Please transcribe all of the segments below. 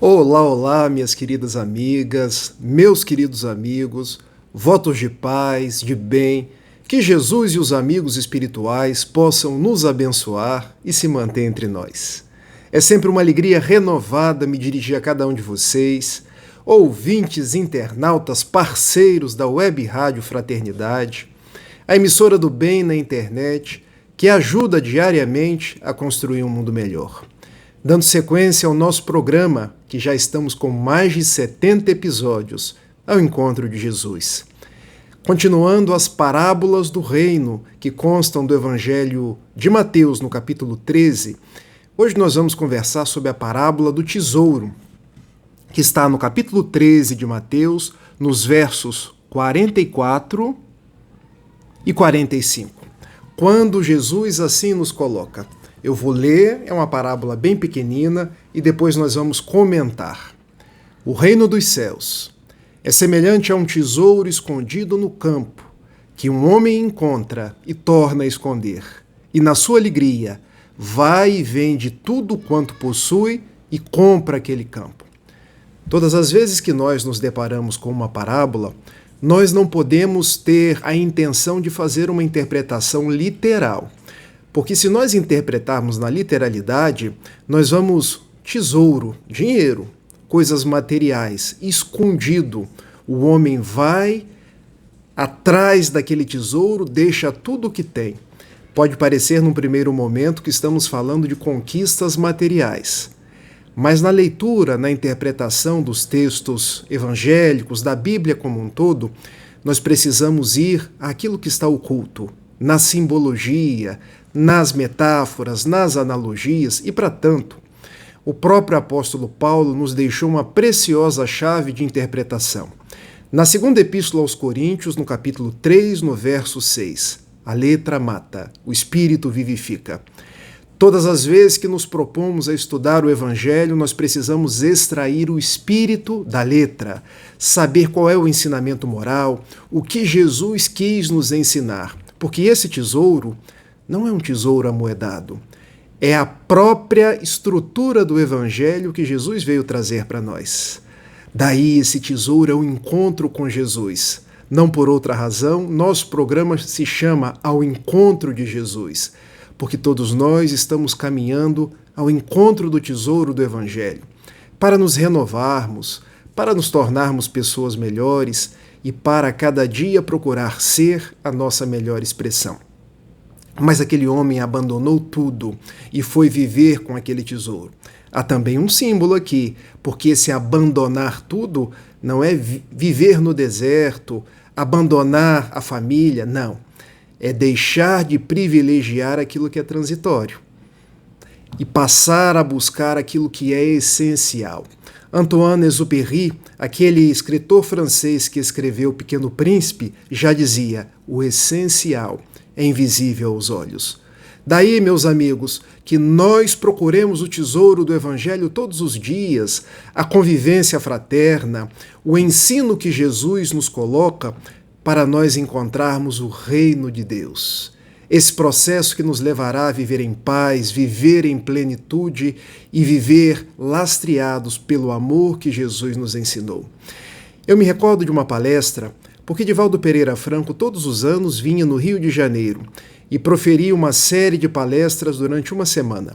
Olá, olá, minhas queridas amigas, meus queridos amigos, votos de paz, de bem, que Jesus e os amigos espirituais possam nos abençoar e se manter entre nós. É sempre uma alegria renovada me dirigir a cada um de vocês, ouvintes, internautas, parceiros da Web Rádio Fraternidade, a emissora do bem na internet, que ajuda diariamente a construir um mundo melhor. Dando sequência ao nosso programa, que já estamos com mais de 70 episódios, ao encontro de Jesus. Continuando as parábolas do reino, que constam do Evangelho de Mateus, no capítulo 13, hoje nós vamos conversar sobre a parábola do tesouro, que está no capítulo 13 de Mateus, nos versos 44 e 45. Quando Jesus assim nos coloca. Eu vou ler, é uma parábola bem pequenina, e depois nós vamos comentar. O reino dos céus é semelhante a um tesouro escondido no campo, que um homem encontra e torna a esconder, e na sua alegria vai e vende tudo quanto possui e compra aquele campo. Todas as vezes que nós nos deparamos com uma parábola, nós não podemos ter a intenção de fazer uma interpretação literal. Porque se nós interpretarmos na literalidade, nós vamos tesouro, dinheiro, coisas materiais, escondido. O homem vai atrás daquele tesouro, deixa tudo o que tem. Pode parecer num primeiro momento que estamos falando de conquistas materiais. Mas na leitura, na interpretação dos textos evangélicos, da Bíblia como um todo, nós precisamos ir àquilo que está oculto, na simbologia, nas metáforas, nas analogias, e para tanto, o próprio apóstolo Paulo nos deixou uma preciosa chave de interpretação. Na segunda epístola aos Coríntios, no capítulo 3, no verso 6, a letra mata, o espírito vivifica. Todas as vezes que nos propomos a estudar o Evangelho, nós precisamos extrair o espírito da letra, saber qual é o ensinamento moral, o que Jesus quis nos ensinar, porque esse tesouro não é um tesouro amoedado, é a própria estrutura do Evangelho que Jesus veio trazer para nós. Daí esse tesouro é o encontro com Jesus. Não por outra razão, nosso programa se chama Ao Encontro de Jesus, porque todos nós estamos caminhando ao encontro do tesouro do Evangelho, para nos renovarmos, para nos tornarmos pessoas melhores e para cada dia procurar ser a nossa melhor expressão. Mas aquele homem abandonou tudo e foi viver com aquele tesouro. Há também um símbolo aqui, porque esse abandonar tudo não é viver no deserto, abandonar a família, não. É deixar de privilegiar aquilo que é transitório e passar a buscar aquilo que é essencial. Antoine-Exupéry, aquele escritor francês que escreveu O Pequeno Príncipe, já dizia: o essencial é invisível aos olhos. Daí, meus amigos, que nós procuremos o tesouro do Evangelho todos os dias, a convivência fraterna, o ensino que Jesus nos coloca para nós encontrarmos o reino de Deus. Esse processo que nos levará a viver em paz, viver em plenitude e viver lastreados pelo amor que Jesus nos ensinou. Eu me recordo de uma palestra, porque Divaldo Pereira Franco todos os anos vinha no Rio de Janeiro e proferia uma série de palestras durante uma semana.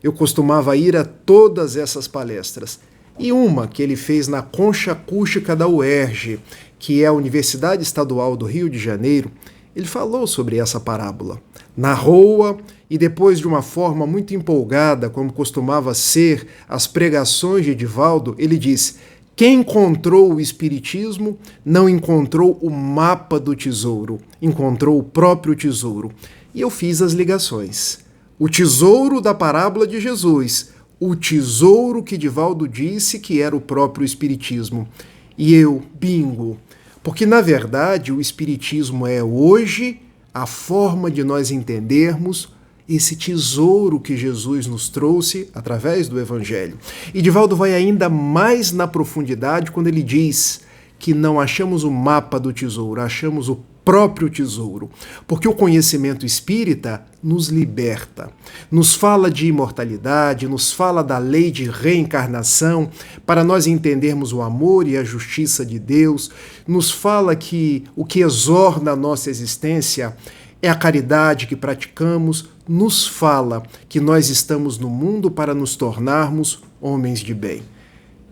Eu costumava ir a todas essas palestras. E uma que ele fez na Concha Acústica da UERJ, que é a Universidade Estadual do Rio de Janeiro, ele falou sobre essa parábola. Narrou-a e depois, de uma forma muito empolgada, como costumava ser as pregações de Divaldo, ele disse: quem encontrou o Espiritismo não encontrou o mapa do tesouro, encontrou o próprio tesouro. E eu fiz as ligações. O tesouro da parábola de Jesus, o tesouro que Divaldo disse que era o próprio Espiritismo. E eu, bingo, porque na verdade o Espiritismo é hoje a forma de nós entendermos esse tesouro que Jesus nos trouxe através do Evangelho. E Divaldo vai ainda mais na profundidade quando ele diz que não achamos o mapa do tesouro, achamos o próprio tesouro, porque o conhecimento espírita nos liberta, nos fala de imortalidade, nos fala da lei de reencarnação, para nós entendermos o amor e a justiça de Deus, nos fala que o que exorna a nossa existência é a caridade que praticamos, nos fala que nós estamos no mundo para nos tornarmos homens de bem.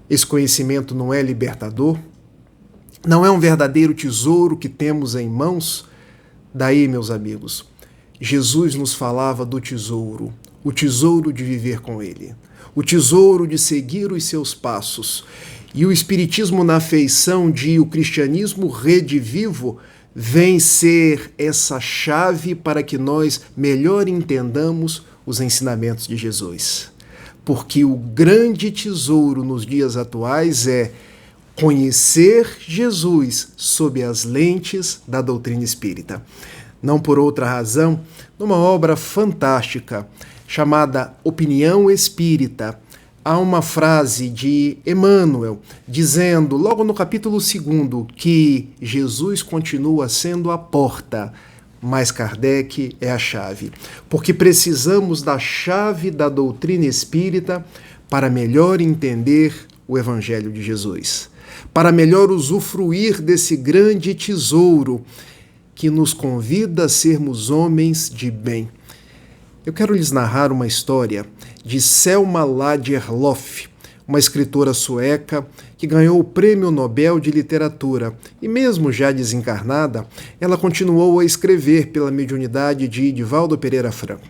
Esse conhecimento não é libertador? Não é um verdadeiro tesouro que temos em mãos? Daí, meus amigos, Jesus nos falava do tesouro, o tesouro de viver com Ele, o tesouro de seguir os seus passos. E o Espiritismo, na feição de o cristianismo redivivo, vem ser essa chave para que nós melhor entendamos os ensinamentos de Jesus. Porque o grande tesouro nos dias atuais é conhecer Jesus sob as lentes da doutrina espírita. Não por outra razão, numa obra fantástica chamada Opinião Espírita, há uma frase de Emmanuel dizendo, logo no capítulo 2, que Jesus continua sendo a porta, mas Kardec é a chave. Porque precisamos da chave da doutrina espírita para melhor entender o Evangelho de Jesus, para melhor usufruir desse grande tesouro que nos convida a sermos homens de bem. Eu quero lhes narrar uma história de Selma Lagerlöf, uma escritora sueca que ganhou o Prêmio Nobel de Literatura e, mesmo já desencarnada, ela continuou a escrever pela mediunidade de Edivaldo Pereira Franco.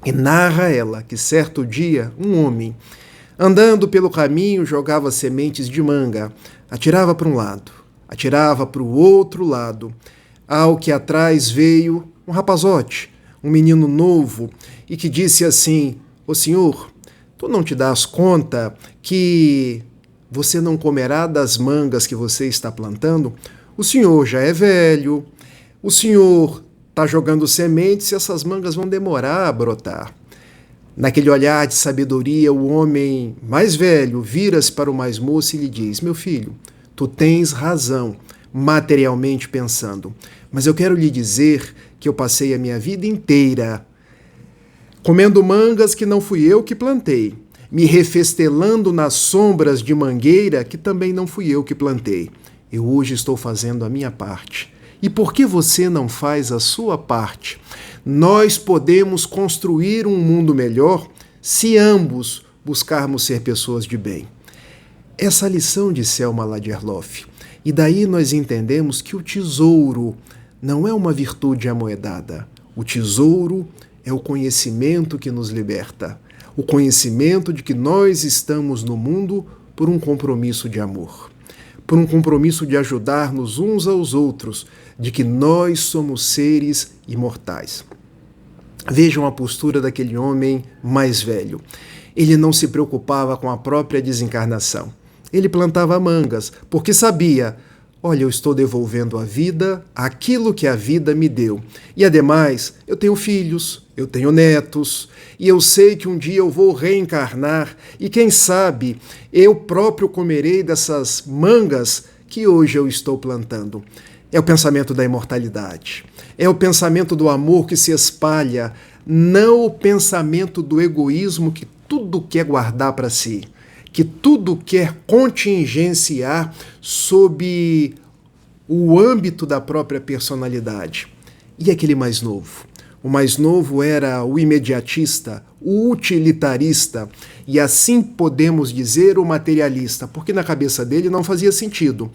E narra ela que, certo dia, um homem, andando pelo caminho, jogava sementes de manga, atirava para um lado, atirava para o outro lado, ao que atrás veio um rapazote, um menino novo, e que disse assim: "Ô senhor, tu não te dás conta que você não comerá das mangas que você está plantando? O senhor já é velho, o senhor está jogando sementes e essas mangas vão demorar a brotar." Naquele olhar de sabedoria, o homem mais velho vira-se para o mais moço e lhe diz: "Meu filho, tu tens razão, materialmente pensando, mas eu quero lhe dizer que eu passei a minha vida inteira comendo mangas que não fui eu que plantei, me refestelando nas sombras de mangueira que também não fui eu que plantei. Eu hoje estou fazendo a minha parte. E por que você não faz a sua parte? Nós podemos construir um mundo melhor se ambos buscarmos ser pessoas de bem." Essa lição de Selma Lagerlöf. E daí nós entendemos que o tesouro não é uma virtude amoedada. O tesouro é o conhecimento que nos liberta. O conhecimento de que nós estamos no mundo por um compromisso de amor, por um compromisso de ajudar-nos uns aos outros, de que nós somos seres imortais. Vejam a postura daquele homem mais velho. Ele não se preocupava com a própria desencarnação. Ele plantava mangas, porque sabia: olha, eu estou devolvendo à vida aquilo que a vida me deu. E, ademais, eu tenho filhos, eu tenho netos, e eu sei que um dia eu vou reencarnar, e quem sabe eu próprio comerei dessas mangas que hoje eu estou plantando. É o pensamento da imortalidade. É o pensamento do amor que se espalha, não o pensamento do egoísmo que tudo quer guardar para si, que tudo quer contingenciar sob o âmbito da própria personalidade. E aquele mais novo? O mais novo era o imediatista, o utilitarista, e assim podemos dizer o materialista, porque na cabeça dele não fazia sentido.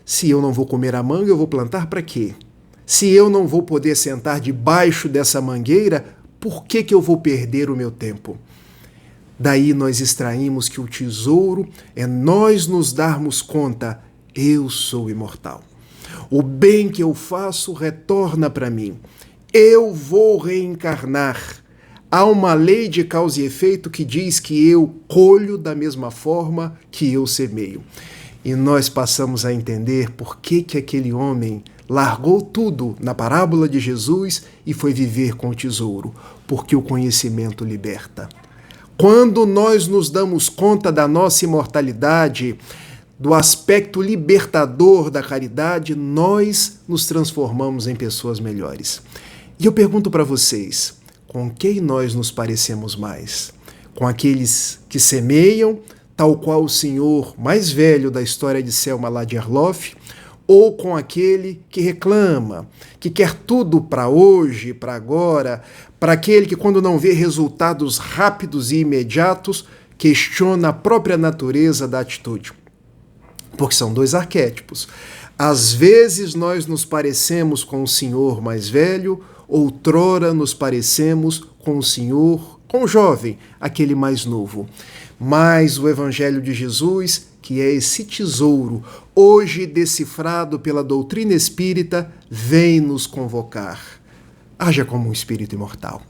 Se eu não vou comer a manga, eu vou plantar para quê? Se eu não vou poder sentar debaixo dessa mangueira, por que eu vou perder o meu tempo? Daí nós extraímos que o tesouro é nós nos darmos conta: eu sou imortal. O bem que eu faço retorna para mim. Eu vou reencarnar. Há uma lei de causa e efeito que diz que eu colho da mesma forma que eu semeio. E nós passamos a entender por que aquele homem largou tudo na parábola de Jesus e foi viver com o tesouro. Porque o conhecimento liberta. Quando nós nos damos conta da nossa imortalidade, do aspecto libertador da caridade, nós nos transformamos em pessoas melhores. E eu pergunto para vocês, com quem nós nos parecemos mais? Com aqueles que semeiam, tal qual o senhor mais velho da história de Selma Lagerlöf, ou com aquele que reclama, que quer tudo para hoje, para agora, para aquele que, quando não vê resultados rápidos e imediatos, questiona a própria natureza da atitude? Porque são dois arquétipos. Às vezes nós nos parecemos com o senhor mais velho, outrora nos parecemos com o senhor, com o jovem, aquele mais novo. Mas o Evangelho de Jesus, que é esse tesouro, hoje decifrado pela doutrina espírita, vem nos convocar. Haja como um espírito imortal.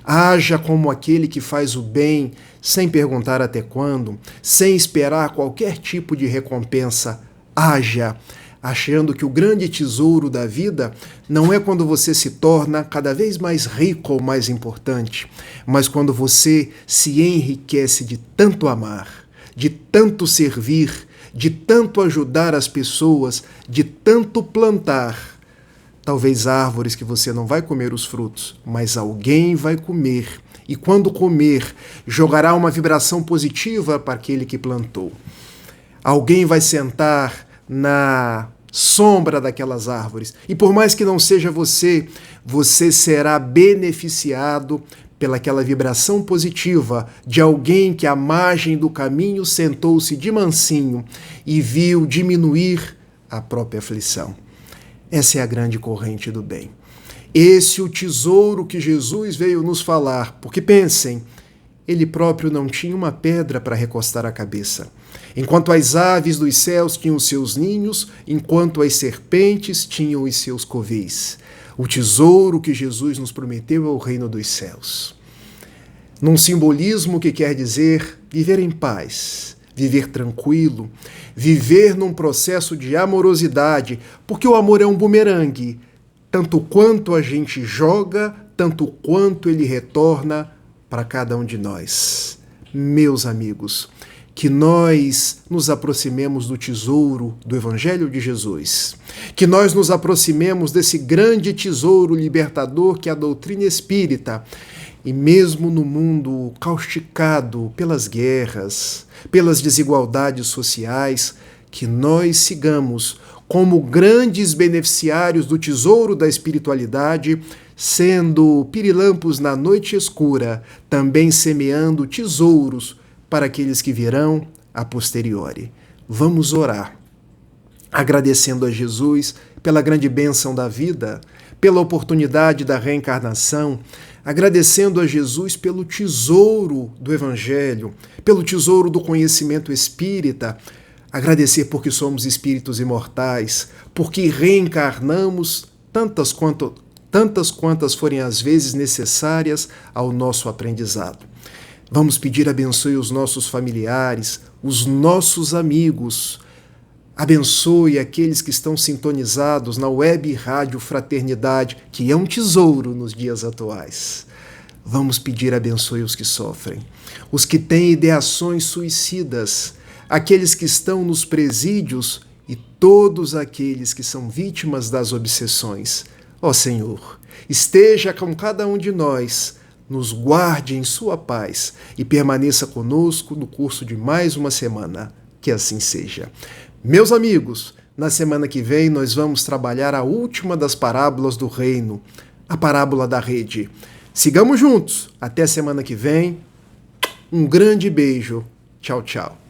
Haja como aquele que faz o bem sem perguntar até quando, sem esperar qualquer tipo de recompensa. Haja, achando que o grande tesouro da vida não é quando você se torna cada vez mais rico ou mais importante, mas quando você se enriquece de tanto amar, de tanto servir, de tanto ajudar as pessoas, de tanto plantar. Talvez árvores que você não vai comer os frutos, mas alguém vai comer. E quando comer, jogará uma vibração positiva para aquele que plantou. Alguém vai sentar na sombra daquelas árvores. E por mais que não seja você, você será beneficiado pelaquela vibração positiva de alguém que à margem do caminho sentou-se de mansinho e viu diminuir a própria aflição. Essa é a grande corrente do bem. Esse é o tesouro que Jesus veio nos falar, porque pensem, ele próprio não tinha uma pedra para recostar a cabeça. Enquanto as aves dos céus tinham os seus ninhos, enquanto as serpentes tinham os seus covis. O tesouro que Jesus nos prometeu é o reino dos céus. Num simbolismo que quer dizer viver em paz, viver tranquilo, viver num processo de amorosidade, porque o amor é um bumerangue. Tanto quanto a gente joga, tanto quanto ele retorna para cada um de nós. Meus amigos, que nós nos aproximemos do tesouro do Evangelho de Jesus, que nós nos aproximemos desse grande tesouro libertador que é a doutrina espírita, e mesmo no mundo causticado pelas guerras, pelas desigualdades sociais, que nós sigamos como grandes beneficiários do tesouro da espiritualidade, sendo pirilampos na noite escura, também semeando tesouros para aqueles que virão a posteriori. Vamos orar, agradecendo a Jesus pela grande bênção da vida, pela oportunidade da reencarnação, agradecendo a Jesus pelo tesouro do Evangelho, pelo tesouro do conhecimento espírita, agradecer porque somos espíritos imortais, porque reencarnamos tantas quantas forem as vezes necessárias ao nosso aprendizado. Vamos pedir abençoe os nossos familiares, os nossos amigos. Abençoe aqueles que estão sintonizados na web rádio Fraternidade, que é um tesouro nos dias atuais. Vamos pedir abençoe os que sofrem, os que têm ideações suicidas, aqueles que estão nos presídios e todos aqueles que são vítimas das obsessões. Ó Senhor, esteja com cada um de nós, nos guarde em sua paz e permaneça conosco no curso de mais uma semana. Que assim seja. Meus amigos, na semana que vem nós vamos trabalhar a última das parábolas do reino, a parábola da rede. Sigamos juntos. Até semana que vem. Um grande beijo. Tchau, tchau.